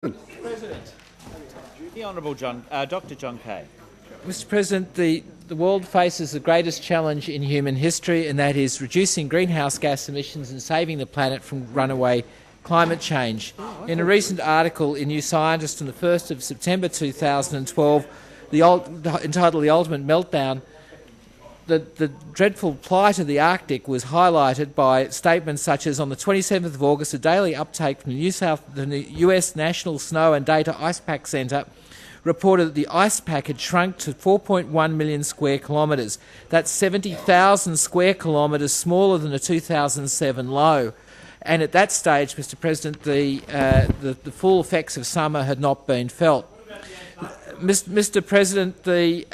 President, the Honourable Dr. John Kaye. Mr. President, the world faces the greatest challenge in human history, and that is reducing greenhouse gas emissions and saving the planet from runaway climate change. In a recent article in New Scientist on the 1st of September 2012, entitled The Ultimate Meltdown, the dreadful plight of the Arctic was highlighted by statements such as, on the 27th of August, a daily uptake from the US National Snow and Data Ice Pack Centre reported that the ice pack had shrunk to 4.1 million square kilometres. That's 70,000 square kilometres smaller than a 2007 low. And at that stage, Mr. President, the full effects of summer had not been felt. Mr. President, the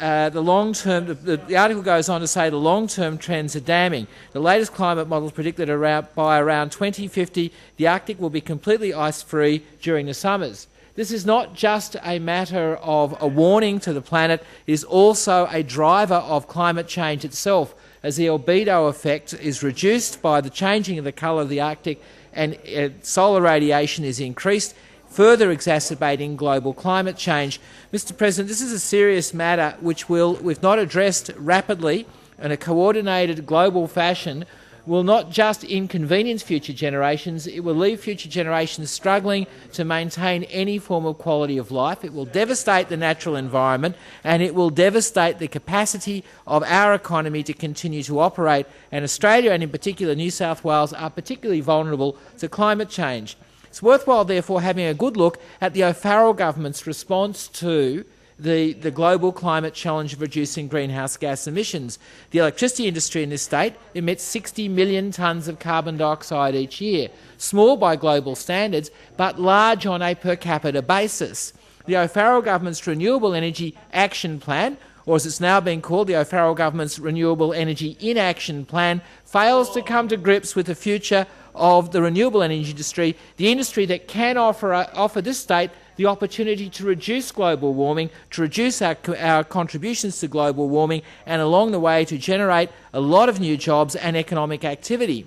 article goes on to say the long-term trends are damning. The latest climate models predict that by around 2050, the Arctic will be completely ice-free during the summers. This is not just a matter of a warning to the planet, it is also a driver of climate change itself, as the albedo effect is reduced by the changing of the colour of the Arctic and solar radiation is increased, further exacerbating global climate change. Mr. President, this is a serious matter which if not addressed rapidly in a coordinated global fashion, will not just inconvenience future generations, it will leave future generations struggling to maintain any form of quality of life. It will devastate the natural environment, and it will devastate the capacity of our economy to continue to operate. And Australia, and in particular New South Wales, are particularly vulnerable to climate change. It's worthwhile, therefore, having a good look at the O'Farrell government's response to the global climate challenge of reducing greenhouse gas emissions. The electricity industry in this state emits 60 million tonnes of carbon dioxide each year, small by global standards, but large on a per capita basis. The O'Farrell government's Renewable Energy Action Plan, or as it's now being called, the O'Farrell government's Renewable Energy Inaction Plan, fails to come to grips with the future of the renewable energy industry, the industry that can offer this state the opportunity to reduce global warming, to reduce our contributions to global warming, and along the way to generate a lot of new jobs and economic activity.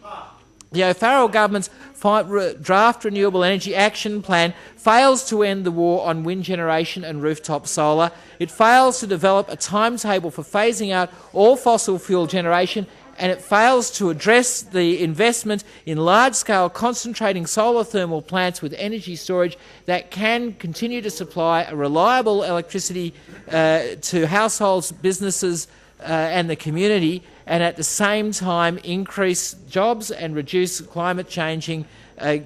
The O'Farrell government's draft Renewable Energy Action Plan fails to end the war on wind generation and rooftop solar. It fails to develop a timetable for phasing out all fossil fuel generation, and it fails to address the investment in large-scale concentrating solar thermal plants with energy storage that can continue to supply a reliable electricity to households, businesses and the community, and at the same time increase jobs and reduce climate-changing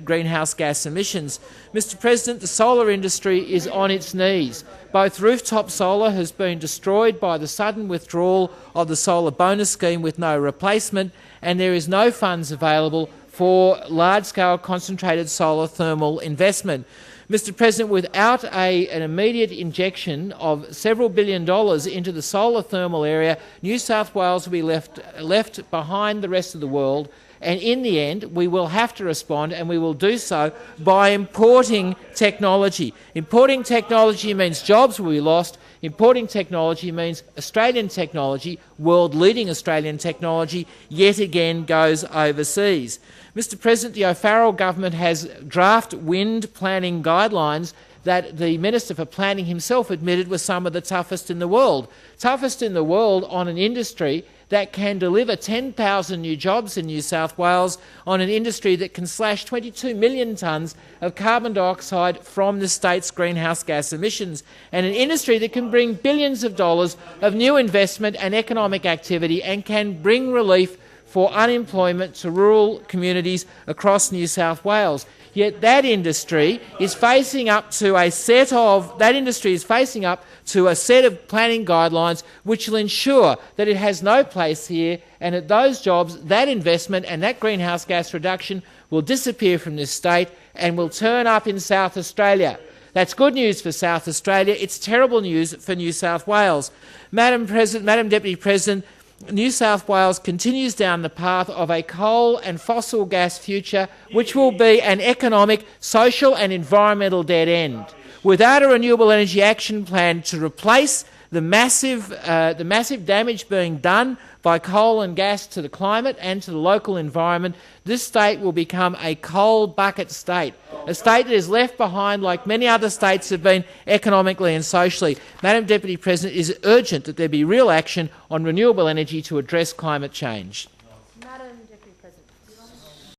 greenhouse gas emissions. Mr. President, the solar industry is on its knees. Both rooftop solar has been destroyed by the sudden withdrawal of the solar bonus scheme with no replacement, and there is no funds available for large-scale concentrated solar thermal investment. Mr. President, without an immediate injection of several $billion into the solar thermal area, New South Wales will be left behind the rest of the world. And in the end, we will have to respond, and we will do so by importing technology. Importing technology means jobs will be lost. Importing technology means Australian technology, world-leading Australian technology, yet again goes overseas. Mr. President, the O'Farrell government has draft wind planning guidelines that the Minister for Planning himself admitted were some of the toughest in the world. Toughest in the world on an industry that can deliver 10,000 new jobs in New South Wales, on an industry that can slash 22 million tonnes of carbon dioxide from the state's greenhouse gas emissions, and an industry that can bring billions of dollars of new investment and economic activity and can bring relief for unemployment to rural communities across New South Wales. Yet that industry is facing up to a set of planning guidelines which will ensure that it has no place here, and that those jobs, that investment and that greenhouse gas reduction will disappear from this state and will turn up in South Australia. That's good news for South Australia. It's terrible news for New South Wales. Madam Deputy President, New South Wales continues down the path of a coal and fossil gas future, which will be an economic, social and environmental dead end. Without a renewable energy action plan to replace the massive damage being done by coal and gas to the climate and to the local environment, this state will become a coal bucket state, a state that is left behind like many other states have been economically and socially. Madam Deputy President, it is urgent that there be real action on renewable energy to address climate change.